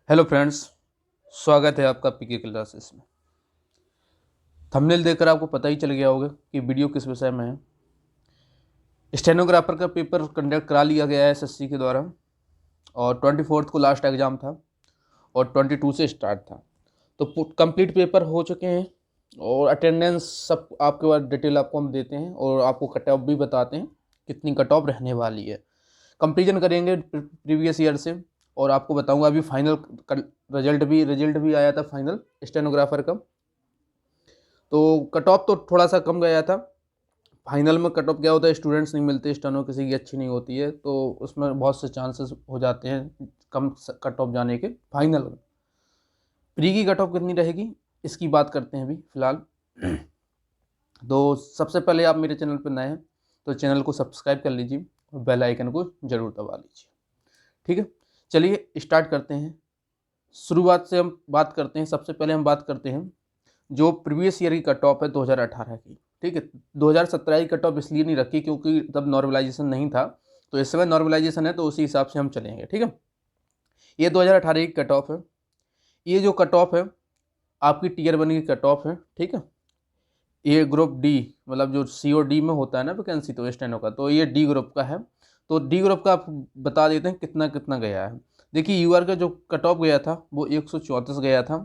Hello friends, स्वागत है आपका पीके क्लासेस में। थंबनेल देखकर आपको पता ही चल गया होगा कि वीडियो किस विषय में है। स्टेनोग्राफर का पेपर कंडक्ट करा लिया गया है एसएससी के द्वारा और 24 को लास्ट एग्ज़ाम था और 22 से स्टार्ट था। तो कंप्लीट पेपर हो चुके हैं और अटेंडेंस सब आपके बाद डिटेल आपको हम देते हैं और आपको कट ऑफ भी बताते हैं कितनी कट ऑफ रहने वाली है। कंपेरिजन करेंगे प्रीवियस ईयर से और आपको बताऊंगा अभी फाइनल रिजल्ट भी आया था फाइनल स्टेनोग्राफर का। तो कट ऑफ तो थोड़ा सा कम गया था। फाइनल में कट ऑफ क्या होता है, स्टूडेंट्स नहीं मिलते, स्टेनो किसी की अच्छी नहीं होती है तो उसमें बहुत से चांसेस हो जाते हैं कम कट ऑफ जाने के। फाइनल में प्री की कट ऑफ कितनी रहेगी इसकी बात करते हैं अभी फ़िलहाल। तो सबसे पहले आप मेरे चैनल पर नए हैं तो चैनल को सब्सक्राइब कर लीजिए और बेल आइकन को ज़रूर दबा लीजिए। ठीक है, चलिए स्टार्ट करते हैं। शुरुआत से हम बात करते हैं। सबसे पहले हम बात करते हैं जो प्रीवियस ईयर की कट ऑफ है 2018 की। ठीक है, 2017 की कट ऑफ इसलिए नहीं रखी क्योंकि तब नॉर्मलाइजेशन नहीं था, तो इस समय नॉर्मलाइजेशन है तो उसी हिसाब से हम चलेंगे। ठीक है, ये 2018 की कट ऑफ है। ये जो कट ऑफ है आपकी टीयर 1 की कट ऑफ है। ठीक है, ये ग्रुप डी मतलब जो सी और डी में होता है ना वैकेंसी, तो स्टेनो का तो ये डी ग्रुप का है। तो डी ग्रुप का आप बता देते हैं कितना कितना गया है। देखिए यूआर का जो कट ऑफ गया था वो 134 गया था।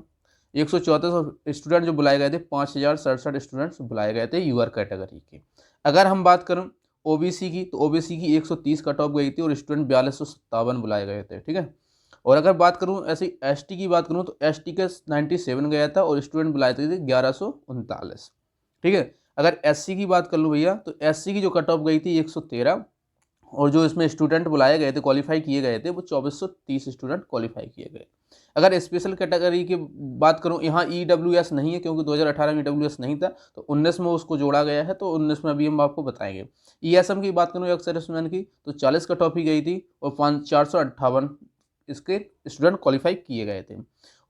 134 स्टूडेंट जो बुलाए गए थे, 5067 स्टूडेंट्स बुलाए गए थे यूआर कैटेगरी के। अगर हम बात करें ओबीसी की तो ओबीसी की 130 कट ऑफ गई थी और स्टूडेंट 4257 बुलाए गए थे। ठीक है, और अगर बात करूं ऐसे एसटी की बात करूं तो एसटी का 97 गया था और स्टूडेंट बुलाए थे 1139। ठीक है, अगर एससी की बात कर लूँ भैया तो एससी की जो कट ऑफ गई थी 113 और जो इसमें स्टूडेंट बुलाए गए थे, क्वालिफाई किए गए थे, वो 2430 स्टूडेंट क्वालिफाई किए गए। अगर स्पेशल कैटेगरी की बात करूं, यहाँ ईडब्ल्यूएस नहीं है क्योंकि 2018 में ईडब्ल्यूएस नहीं था, तो 19 में उसको जोड़ा गया है, तो 19 में अभी हम आपको बताएंगे। ईएसएम की बात करूँ एक्स सर्विसमैन की तो 40 कट ऑफ ही गई थी और 458 इसके स्टूडेंट क्वालिफाई किए गए थे।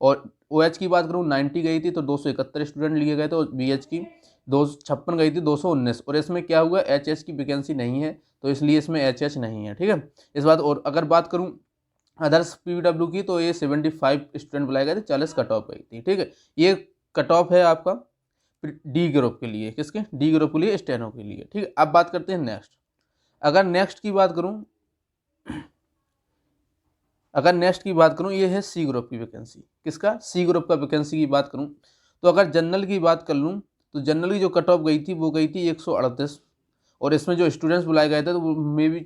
और ओएच की बात करूँ 90 गई थी तो 271 स्टूडेंट लिए गए थे और बीएच की 256 गई थी 219। और इसमें क्या हुआ, एचएच की वैकेंसी नहीं है तो इसलिए इसमें एचएच नहीं है। ठीक है, इस बात। और अगर बात करूं अदर्स पीडब्ल्यू की तो ये 75 स्टूडेंट बुलाए गए थे, 40 कट ऑफ गई थी। ठीक है, ये कट ऑफ है आपका डी ग्रुप के लिए, किसके, डी ग्रुप के लिए, स्टेनो के लिए। ठीक है, अब बात करते हैं नेक्स्ट। अगर नेक्स्ट की बात करूं ये है सी ग्रुप की वैकेंसी। किसका, सी ग्रुप का वैकेंसी की बात करूं तो अगर जनरल की बात कर लूं तो जनरल की जो कट ऑफ गई थी वो गई थी 138 और इसमें जो स्टूडेंट्स बुलाए गए थे तो वो मे बी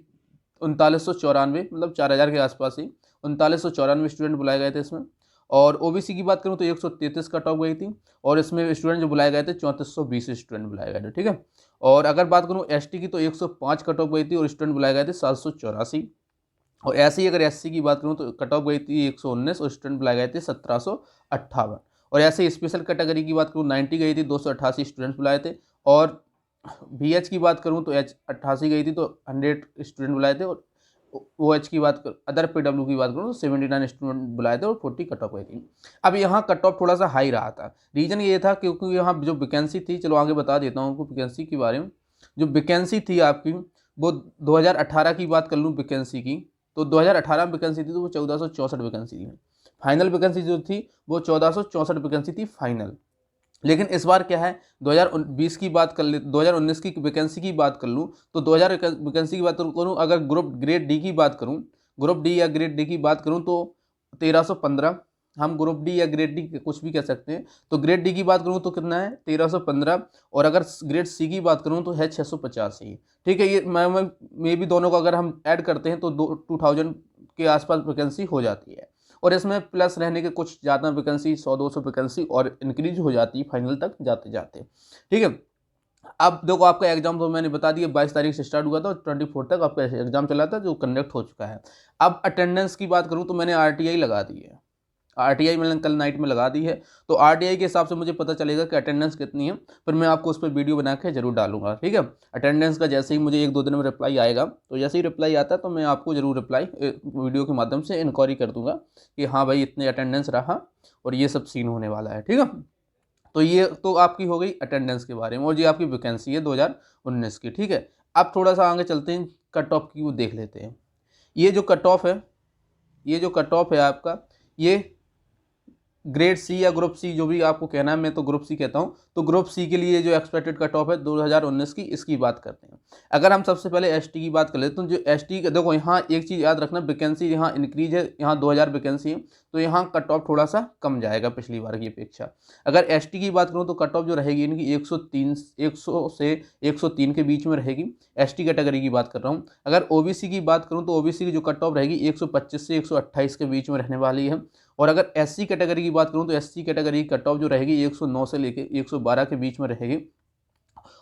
3994, मतलब 4000 के आसपास ही 3994 स्टूडेंट बुलाए गए थे इसमें। और ओबीसी की बात करूं तो 133 कट ऑफ गई थी और इसमें स्टूडेंट जो बुलाए गए थे 3420 स्टूडेंट बुलाए गए थे। ठीक है, और अगर बात करूं एसटी की तो 105 कट ऑफ गई थी और स्टूडेंट बुलाए गए थे 784। और ऐसे ही अगर एससी की बात करूं तो कट ऑफ गई थी 119 और स्टूडेंट बुलाए गए थे 1758। और ऐसे ही स्पेशल कैटेगरी की बात करूं 90 गई थी, 288 स्टूडेंट बुलाए थे। और बीएच की बात करूं तो एच 88 गई थी तो 100 स्टूडेंट बुलाए थे। और ओ एच की बात कर, अदर पीडब्ल्यू की बात करूं तो 79 स्टूडेंट बुलाए थे और 40 कट ऑफ गई थी। अब यहाँ कट ऑफ थोड़ा सा हाई रहा था। रीजन ये था क्योंकि यहाँ जो वैकेंसी थी, चलो आगे बता देता हूँ आपको वैकेंसी के बारे में। जो वैकेंसी थी आपकी वो 2018 की बात कर लूँ वैकेंसी की तो 2018 में वैकेंसी थी तो वो 1464 वैकेंसी थी। फाइनल वैकेंसी जो थी वो 1464 वैकेंसी थी फाइनल। लेकिन इस बार क्या है, 2020 की बात कर ले, 2019 की वैकेंसी की बात कर लूँ तो 2000 वैकेंसी की बात करूँ, अगर ग्रुप ग्रेड डी की बात करूँ, ग्रुप डी या ग्रेड डी की बात करूँ तो 1315। हम ग्रुप डी या ग्रेड डी कुछ भी कह सकते हैं। तो ग्रेड डी की बात करूँ तो कितना है, 1315। और अगर ग्रेड सी की बात करूँ तो है 685। ठीक है, ये मैं भी दोनों को अगर हम ऐड करते हैं तो 2000 के आसपास वैकेंसी हो जाती है। और इसमें प्लस रहने के कुछ ज़्यादा वैकेंसी 100-200 वैकेंसी और इंक्रीज हो जाती है फाइनल तक जाते जाते। ठीक है, अब देखो आपका एग्जाम तो मैंने बता दिया 22 तारीख से स्टार्ट हुआ था और 24 तक आपका एग्जाम चला था जो कंडक्ट हो चुका है। अब अटेंडेंस की बात करूँ तो मैंने आरटीआई लगा दी है। आरटीआई मैंने कल नाइट में लगा दी है तो आरटीआई के हिसाब से मुझे पता चलेगा कि अटेंडेंस कितनी है, फिर मैं आपको उस पर वीडियो बना के जरूर डालूंगा। ठीक है, अटेंडेंस का जैसे ही मुझे 1-2 दिन में रिप्लाई आएगा तो जैसे ही रिप्लाई आता है तो मैं आपको जरूर रिप्लाई वीडियो के माध्यम से इंक्वायरी कर दूंगा कि हाँ भाई इतने अटेंडेंस रहा और ये सब सीन होने वाला है। ठीक है, तो ये तो आपकी हो गई अटेंडेंस के बारे में और ये आपकी वैकेंसी है 2019 की। ठीक है, अब थोड़ा सा आगे चलते हैं, कट ऑफ की वो देख लेते हैं। ये जो कट ऑफ है आपका, ये ग्रेड सी या ग्रुप सी जो भी आपको कहना है, मैं तो ग्रुप सी कहता हूँ। तो ग्रुप सी के लिए जो एक्सपेक्टेड कट ऑफ है 2019 की, इसकी बात करते हैं। अगर हम सबसे पहले एसटी की बात कर लेते हैं, तो जो एसटी का देखो, यहाँ एक चीज़ याद रखना, वैकेंसी यहाँ इंक्रीज है, यहाँ 2000 वैकेंसी है, तो यहाँ कट ऑफ थोड़ा सा कम जाएगा पिछली बार की अपेक्षा। अगर एसटी की बात करूँ तो कट ऑफ जो रहेगी इनकी 100 से 103 के बीच में रहेगी। एसटी कैटेगरी की बात कर रहा हूँ। अगर ओबीसी की बात करूँ तो ओबीसी की जो कट ऑफ रहेगी 125 से 128 के बीच में रहने वाली है। और अगर एससी कैटेगरी की बात करूं तो एससी कैटेगरी की कट ऑफ जो रहेगी 109 से लेके 112 के बीच में रहेगी।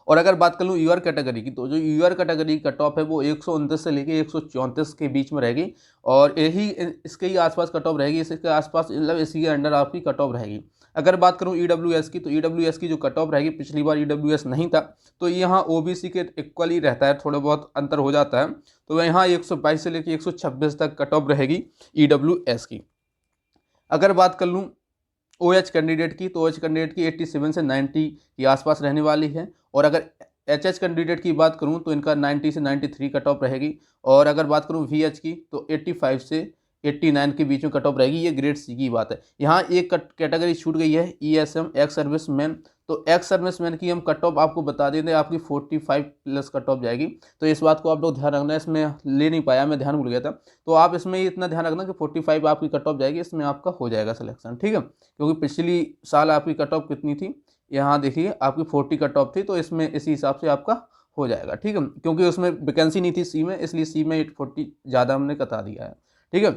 और अगर बात कर लूँ यूआर कैटेगरी की, तो जो यूआर कैटेगरी की कट ऑफ है वो 129 से लेके 134 के बीच में रहेगी। और यही इसके ही आसपास कट ऑफ रहेगी, इसके आसपास मतलब इसी के अंडर आपकी कट ऑफ रहेगी। अगर बात करूँ ईडब्ल्यूएस की, तो ईडब्ल्यूएस की जो कट ऑफ रहेगी, पिछली बार ईडब्ल्यूएस नहीं था, तो यहाँ ओबीसी के इक्वल ही रहता है, थोड़ा बहुत अंतर हो जाता है। तो यहाँ 122 से लेकर 126 तक कट ऑफ रहेगी ईडब्ल्यूएस की। अगर बात कर लूँ ओएच कैंडिडेट की, तो ओएच कैंडिडेट की 87 से 90 के आसपास रहने वाली है। और अगर एचएच कैंडिडेट की बात करूं तो इनका 90 से 93 कट ऑफ रहेगी। और अगर बात करूं वीएच की, तो 85 से 89 के बीच में कट ऑफ रहेगी। ये ग्रेड सी की बात है। यहाँ एक कैटेगरी छूट गई है, ईएसएम एक्स सर्विस मैन। तो एक्स सर्विस मैन की हम कट ऑफ आपको बता देते हैं, आपकी 45 प्लस कट ऑफ जाएगी। तो इस बात को आप लोग ध्यान रखना है, इसमें ले नहीं पाया मैं, ध्यान भूल गया था। तो आप इसमें इतना ध्यान रखना कि 45 आपकी कट ऑफ जाएगी, इसमें आपका हो जाएगा सिलेक्शन, ठीक है। क्योंकि पिछली साल आपकी कट ऑफ कितनी थी, यहाँ देखिए आपकी 40 कट ऑफ थी, तो इसमें इसी हिसाब से आपका हो जाएगा, ठीक है। क्योंकि उसमें वैकेंसी नहीं थी सी में, इसलिए सी में 40 ज़्यादा हमने बता दिया है, ठीक है।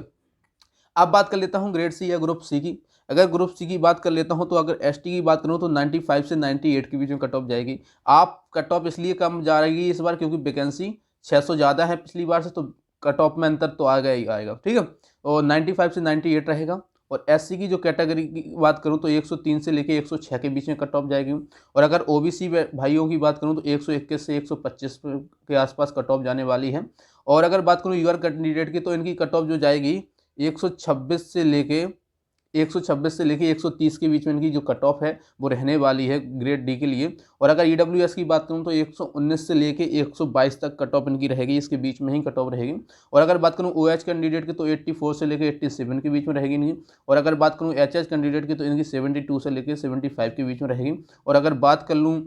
अब बात कर लेता हूँ ग्रेड सी या ग्रुप सी की। अगर ग्रुप सी की बात कर लेता हूँ, तो अगर एसटी की बात करूँ तो 95 से 98 के बीच में कट ऑफ जाएगी। आप कट ऑफ इसलिए कम जा रही है इस बार क्योंकि वैकेंसी 600 ज़्यादा है पिछली बार से, तो कट ऑफ में अंतर तो आएगा ही आएगा, ठीक है। और 95 से 98 रहेगा। और एससी की जो कैटेगरी की बात करूँ तो 103 से लेकर 106 के बीच में कट ऑफ जाएगी। और अगर ओबीसी भाइयों की बात करूँ तो 121 से 125 के आसपास कट ऑफ जाने वाली है। और अगर बात करूँ यूआर कैंडिडेट की, तो इनकी कट ऑफ जो जाएगी 126 से लेके 130 के बीच में इनकी जो कट ऑफ है वो रहने वाली है ग्रेड डी के लिए। और अगर ईडब्ल्यूएस की बात करूं तो 119 से लेके 122 तक कट ऑफ इनकी रहेगी, इसके बीच में ही कट ऑफ रहेगी। और अगर बात करूं ओएच कैंडिडेट की, तो 84 से लेके 87 के बीच में रहेगी इनकी। और अगर बात करूं एचएच कैंडिडेट की, तो इनकी 72 से लेके 75 के बीच में रहेगी। और अगर बात कर लूँ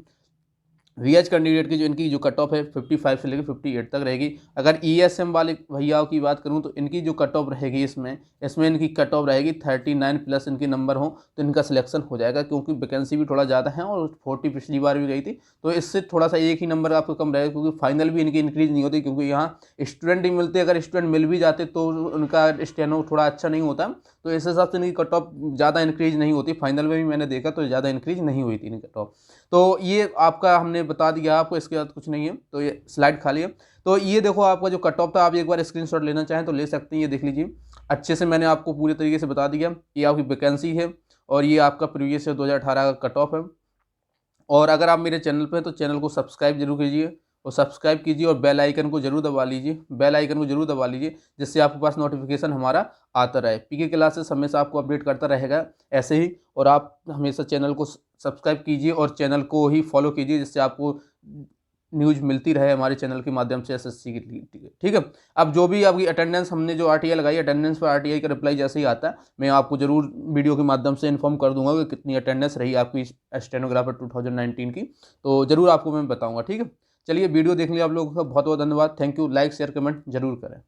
वीएच कैंडिडेट की, जो इनकी जो कट ऑफ है 55 से लेकर 58 तक रहेगी। अगर ईएसएम वाले भैयाओं की बात करूं तो इनकी जो कट ऑफ रहेगी इसमें इनकी कट ऑफ रहेगी 39 प्लस इनके नंबर हो तो इनका सिलेक्शन हो जाएगा, क्योंकि वैकेंसी भी थोड़ा ज़्यादा है और 40 पिछली बार भी गई थी। तो इससे थोड़ा सा एक ही नंबर आपको कम रहेगा, क्योंकि फाइनल भी इनकी इंक्रीज नहीं होती, क्योंकि यहाँ स्टूडेंट ही मिलते। अगर स्टूडेंट मिल भी जाते तो उनका स्टेनो थोड़ा अच्छा नहीं होता, तो इस हिसाब से इनकी कट ऑफ ज़्यादा इंक्रीज नहीं होती। फाइनल में भी मैंने देखा तो ज़्यादा इंक्रीज नहीं हुई थी इनकी कट ऑफ। तो ये आपका हमने बता दिया आपको, इसके बाद कुछ नहीं है, तो ये स्लाइड खाली है। तो ये देखो आपका जो कट ऑफ था, आप एक बार स्क्रीनशॉट लेना चाहें तो ले सकते हैं, ये देख लीजिए। अच्छे से मैंने आपको पूरे तरीके से बता दिया। ये आपकी वैकेंसी है और ये आपका प्रीवियस ईयर 2018 का कट ऑफ है। और अगर आप मेरे चैनल पर हैं तो चैनल को सब्सक्राइब जरूर कीजिए और सब्सक्राइब कीजिए और बेल आइकन को जरूर दबा लीजिए, बेल आइकन को जरूर दबा लीजिए, जिससे आपके पास नोटिफिकेशन हमारा आता रहे। पीके क्लासेस हमेशा आपको अपडेट करता रहेगा ऐसे ही। और आप हमेशा चैनल को सब्सक्राइब कीजिए और चैनल को ही फॉलो कीजिए, जिससे आपको न्यूज़ मिलती रहे हमारे चैनल के माध्यम से एसएससी की, ठीक है। अब जो भी आपकी अटेंडेंस हमने जो आरटीआई लगाई, अटेंडेंस पर आरटीआई का रिप्लाई जैसे ही आता है मैं आपको जरूर वीडियो के माध्यम से इन्फॉर्म कर दूंगा कि कितनी अटेंडेंस रही आपकी स्टेनोग्राफर 2019 की, तो जरूर आपको मैं बताऊंगा, ठीक है। चलिए वीडियो देखने आप लोगों का बहुत बहुत धन्यवाद, thank you. Like share comment जरूर करें।